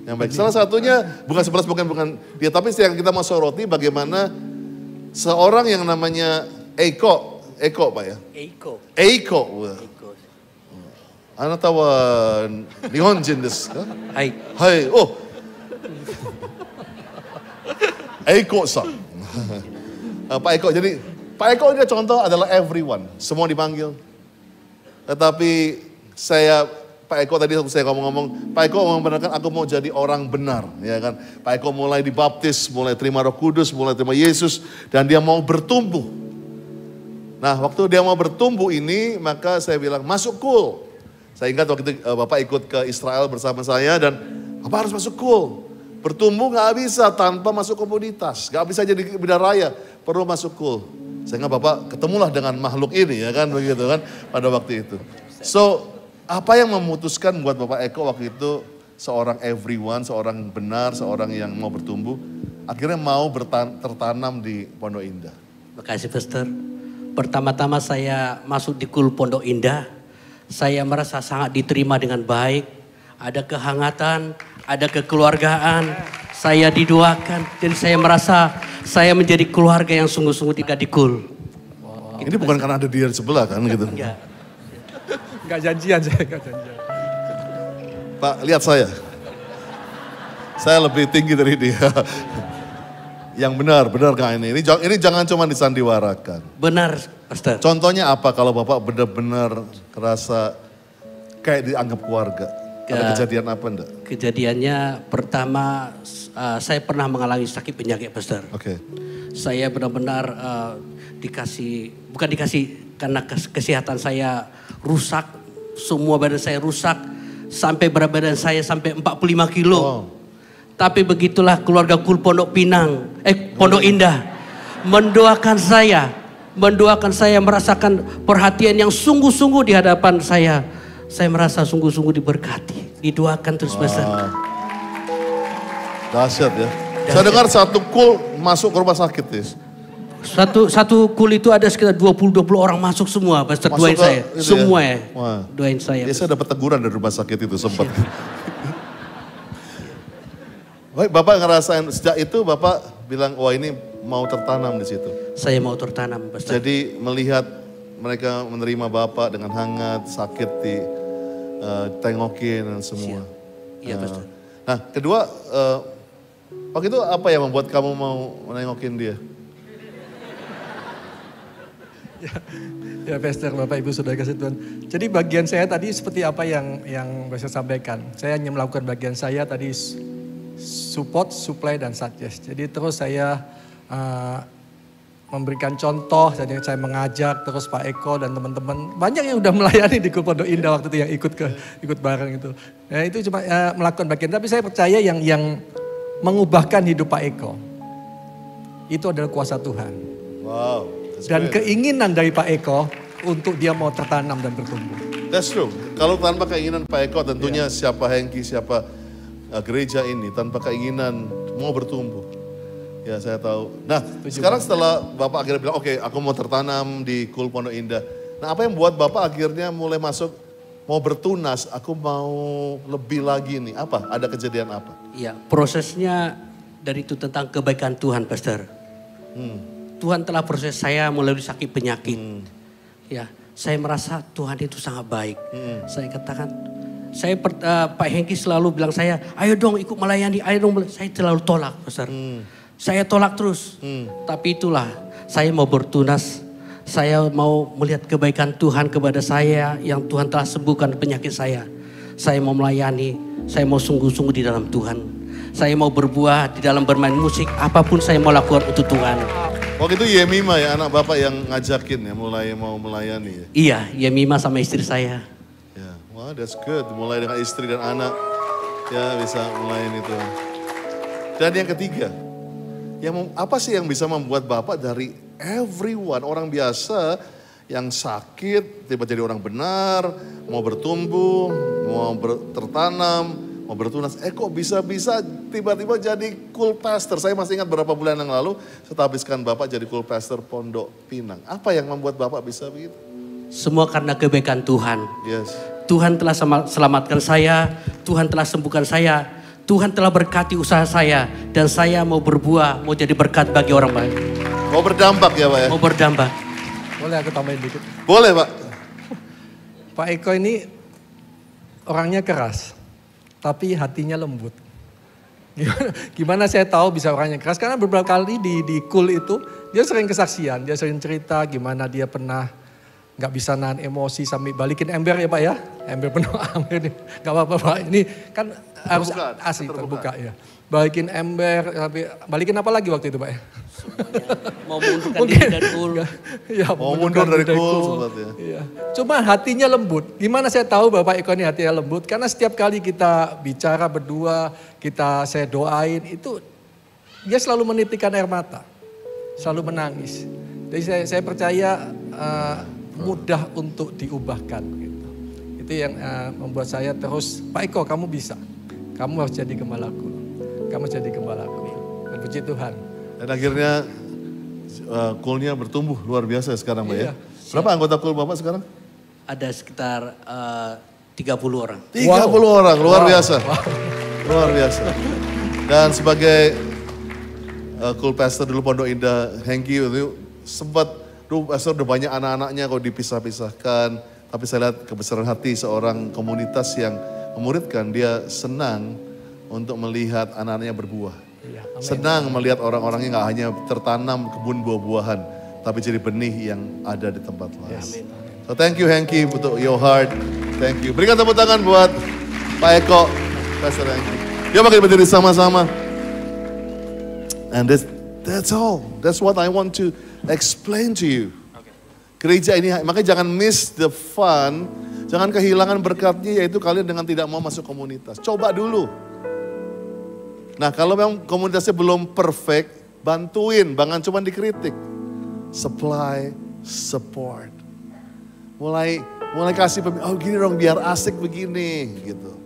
yang baik. Salah satunya bukan 11 bukan dia. Tapi yang kita mau soroti bagaimana seorang yang namanya Eko Pak ya. Eiko. Anak tahu Nihonjin desu ka? Hai. Oh. Eko-san. Pak Eko, jadi Pak Eko ini contoh adalah everyone. Semua dipanggil. Tetapi Pak Eko tadi saya ngomong-ngomong, Pak Eko membenarkan aku mau jadi orang benar. Ya kan? Pak Eko mulai dibaptis, mulai terima Roh Kudus, mulai terima Yesus. Dan dia mau bertumbuh. Nah waktu dia mau bertumbuh ini, maka saya bilang masuk KUL. Saya ingat waktu itu Bapak ikut ke Israel bersama saya dan Bapak harus masuk KUL. Bertumbuh gak bisa tanpa masuk komunitas. Gak bisa jadi bidang raya, perlu masuk KUL. Sehingga Bapak ketemulah dengan makhluk ini ya kan, begitu kan pada waktu itu. So, apa yang memutuskan buat Bapak Eko waktu itu seorang everyone, seorang benar, seorang yang mau bertumbuh, akhirnya mau tertanam di Pondok Indah? Makasih Pastor. Pertama-tama saya masuk di KUL Pondok Indah, saya merasa sangat diterima dengan baik, ada kehangatan, ada kekeluargaan, saya didoakan, dan saya merasa saya menjadi keluarga yang sungguh-sungguh tidak di KUL. Wow. Ini bukan karena ada dia di sebelah kan gitu? Enggak janjian saya, enggak janjian. Pak, lihat saya. Saya lebih tinggi dari dia. Yang benar gak ini? Ini jangan cuma disandiwarakan. Benar, Pastor. Contohnya apa kalau Bapak benar-benar kerasa kayak dianggap keluarga? Ada kejadian apa enggak? Kejadiannya pertama saya pernah mengalami sakit penyakit Pastor. Oke. Saya benar-benar bukan dikasih karena kesehatan saya rusak, semua badan saya rusak sampai berat badan saya sampai 45 kilo. Wow. Tapi begitulah keluarga Kul Pondok Pondok Indah mendoakan saya merasakan perhatian yang sungguh-sungguh di hadapan saya. Saya merasa sungguh-sungguh diberkati, didoakan terus Pastor. Dahsyat ya. Saya dengar satu kul masuk ke rumah sakit ya. Satu kul itu ada sekitar 20 orang masuk semua, Pastor. Doain saya. Semua ya. Doain saya. Ya, saya dapat teguran dari rumah sakit itu sempat. Baik, Bapak ngerasain sejak itu Bapak bilang, wah ini mau tertanam di situ. Saya mau tertanam, Pastor. Jadi melihat mereka menerima Bapak dengan hangat, sakit tengokin dan semua. Iya, Pastor. Nah, kedua, waktu itu apa yang membuat kamu mau menengokin dia? Ya Pastor, Bapak Ibu Saudara kasih Tuhan. Jadi bagian saya tadi seperti apa yang Pastor sampaikan. Saya hanya melakukan bagian saya tadi support, supply dan suggest. Jadi terus saya memberikan contoh, jadi saya mengajak terus Pak Eko dan teman-teman. Banyak yang udah melayani di Kul Pondok Indah waktu itu yang ikut bareng itu. Ya, itu cuma melakukan bagian. Tapi saya percaya yang mengubahkan hidup Pak Eko itu adalah kuasa Tuhan. Wow. Dan keinginan dari Pak Eko untuk dia mau tertanam dan bertumbuh. That's true. Kalau tanpa keinginan Pak Eko tentunya siapa Hengki, siapa gereja ini tanpa keinginan mau bertumbuh. Ya saya tahu. Nah sekarang setelah Bapak akhirnya bilang oke, aku mau tertanam di Kul Pondok Indah. Nah apa yang buat Bapak akhirnya mulai masuk mau bertunas, aku mau lebih lagi nih. Apa? Ada kejadian apa? Iya, prosesnya dari itu tentang kebaikan Tuhan, Pastor. Tuhan telah proses saya melalui sakit penyakit. Ya, saya merasa Tuhan itu sangat baik. Saya katakan, Pak Hengki selalu bilang saya, ayo dong ikut melayani, ayo dong. Saya selalu tolak, Pastor. Saya tolak terus. Tapi itulah, saya mau bertunas. Saya mau melihat kebaikan Tuhan kepada saya yang Tuhan telah sembuhkan penyakit saya. Saya mau melayani, saya mau sungguh-sungguh di dalam Tuhan. Saya mau berbuah di dalam bermain musik, apapun saya mau lakukan untuk Tuhan. Waktu itu Yemima ya anak Bapak yang ngajakin ya mulai mau melayani ya? Iya, Yemima sama istri saya. Ya, wah that's good. Mulai dengan istri dan anak ya bisa melayani itu. Dan yang ketiga, apa sih yang bisa membuat Bapak dari everyone, orang biasa yang sakit, tiba jadi orang benar, mau bertumbuh, mau tertanam, mau bertunas. Kok bisa-bisa tiba-tiba jadi Kul Pastor. Saya masih ingat beberapa bulan yang lalu, saya habiskan Bapak jadi Kul Pastor Pondok Pinang. Apa yang membuat Bapak bisa begitu? Semua karena kebaikan Tuhan. Yes. Tuhan telah selamatkan saya, Tuhan telah sembuhkan saya. Tuhan telah berkati usaha saya dan saya mau berbuah, mau jadi berkat bagi orang baik. Mau berdampak ya Pak ya? Mau berdampak. Boleh aku tambahin dikit? Boleh Pak. Pak Eko ini orangnya keras, tapi hatinya lembut. Gimana saya tahu bisa orangnya keras? Karena beberapa kali di Kul itu dia sering kesaksian, dia sering cerita gimana dia pernah nggak bisa nahan emosi sampai balikin ember ya Pak ya. Ember penuh air nih. Gak apa-apa Pak, ini kan harus asli terbuka ya. Balikin ember, balikin apa lagi waktu itu Pak ya? Mau mundurkan diri dari Kul. Ya, mau mundur dari Kul. Ya. Cuma hatinya lembut. Gimana saya tahu Bapak Eko ini hatinya lembut? Karena setiap kali kita bicara berdua, saya doain, itu dia selalu menitikkan air mata. Selalu menangis. Jadi saya percaya mudah untuk diubahkan gitu. Itu yang membuat saya terus, Pak Eko kamu bisa, kamu harus jadi gembalaku, kamu jadi gembalaku. Dan puji Tuhan. Dan akhirnya Kulnya bertumbuh luar biasa sekarang Pak ya. Berapa anggota Kul Bapak sekarang? Ada sekitar 30 orang. 30 orang, luar biasa. Luar biasa. Dan sebagai Kul Pastor dulu Pondok Indah, Hengki itu sempat Pastor udah banyak anak-anaknya kok dipisah-pisahkan. Tapi saya lihat kebesaran hati seorang komunitas yang memuridkan. Dia senang untuk melihat anak-anaknya berbuah. Ya, senang melihat orang-orangnya gak hanya tertanam kebun buah-buahan. Tapi jadi benih yang ada di tempat lain. Yes. So thank you Hengki untuk your heart. Thank you. Berikan tepuk tangan buat Pak Eko, Pastor Hengki. Yuk makin berdiri sama-sama. And that's all. That's what I want to explain to you. Gereja ini, makanya jangan miss the fun, jangan kehilangan berkatnya yaitu kalian dengan tidak mau masuk komunitas. Coba dulu. Nah kalau memang komunitasnya belum perfect, bantuin, jangan cuma dikritik. Supply, support. Mulai kasih oh gini dong biar asik begini gitu.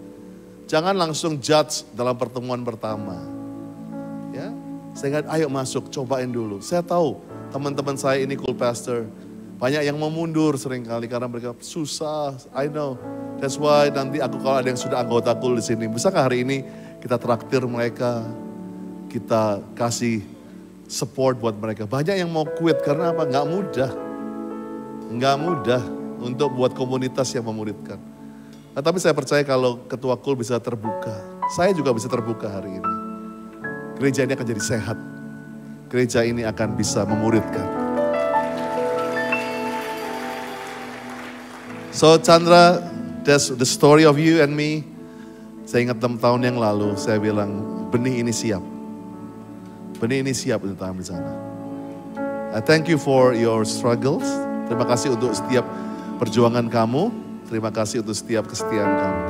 Jangan langsung judge dalam pertemuan pertama. Ya, saya ingat ayo masuk, cobain dulu. Saya tahu teman-teman saya ini cool pastor, banyak yang mau mundur seringkali karena mereka susah. I know. That's why nanti aku kalau ada yang sudah anggota cool di sini, bisakah hari ini kita traktir mereka, kita kasih support buat mereka. Banyak yang mau quit karena apa? Nggak mudah untuk buat komunitas yang memuridkan. Nah, tapi saya percaya kalau ketua cool bisa terbuka, saya juga bisa terbuka hari ini. Gereja ini akan jadi sehat. Gereja ini akan bisa memuridkan. So Chandra, that's the story of you and me. Saya ingat 6 tahun yang lalu, saya bilang benih ini siap. Benih ini siap untuk tanam di sana. I thank you for your struggles. Terima kasih untuk setiap perjuangan kamu. Terima kasih untuk setiap kesetiaan kamu.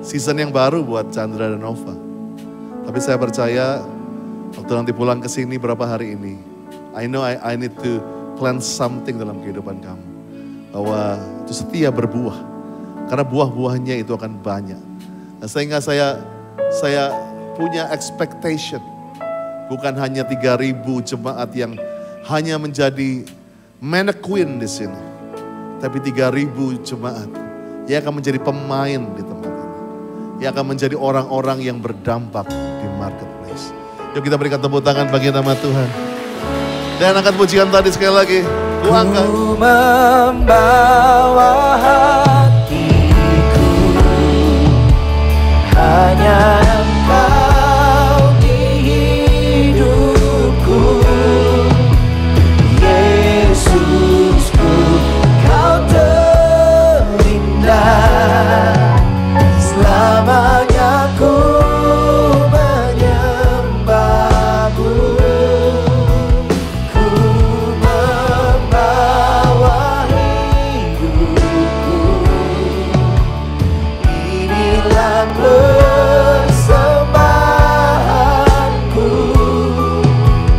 Season yang baru buat Chandra dan Nova. Tapi saya percaya waktu nanti pulang ke sini berapa hari ini, I know I need to plant something dalam kehidupan kamu. Bahwa itu setia berbuah. Karena buah-buahnya itu akan banyak. Nah, sehingga saya punya expectation. Bukan hanya 3.000 jemaat yang hanya menjadi mannequin di sini. Tapi 3.000 jemaat yang akan menjadi pemain di tempat ini. Yang akan menjadi orang-orang yang berdampak di marketplace. Yuk kita berikan tepuk tangan bagi nama Tuhan. Dan angkat pujian tadi sekali lagi. Ku angkat. Ku membawa hatiku hanya Engkau di hidupku. Yesusku, Kau terindah. Selamanya ku menyembahmu. Ku membawa hidupku. Inilah persembahanku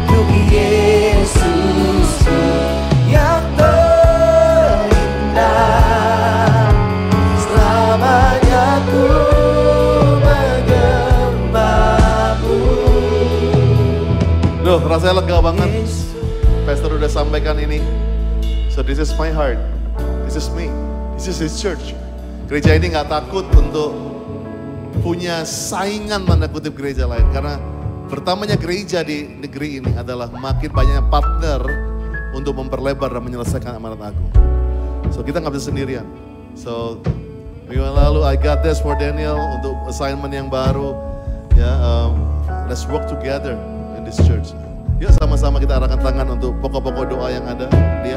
untuk Yesusku yang terindah. Selamanya ku menyembahmu. Loh, rasanya lega banget. Pastor udah sampaikan ini. So this is my heart. This is me. This is his church. Gereja ini gak takut untuk punya saingan tanda kutip gereja lain. Karena pertamanya gereja di negeri ini adalah makin banyaknya partner untuk memperlebar dan menyelesaikan amanat agung. So kita gak bisa sendirian. So minggu lalu I got this for Daniel untuk assignment yang baru. Ya, let's work together in this church. Yuk sama-sama kita arahkan tangan untuk pokok-pokok doa yang ada. Dia.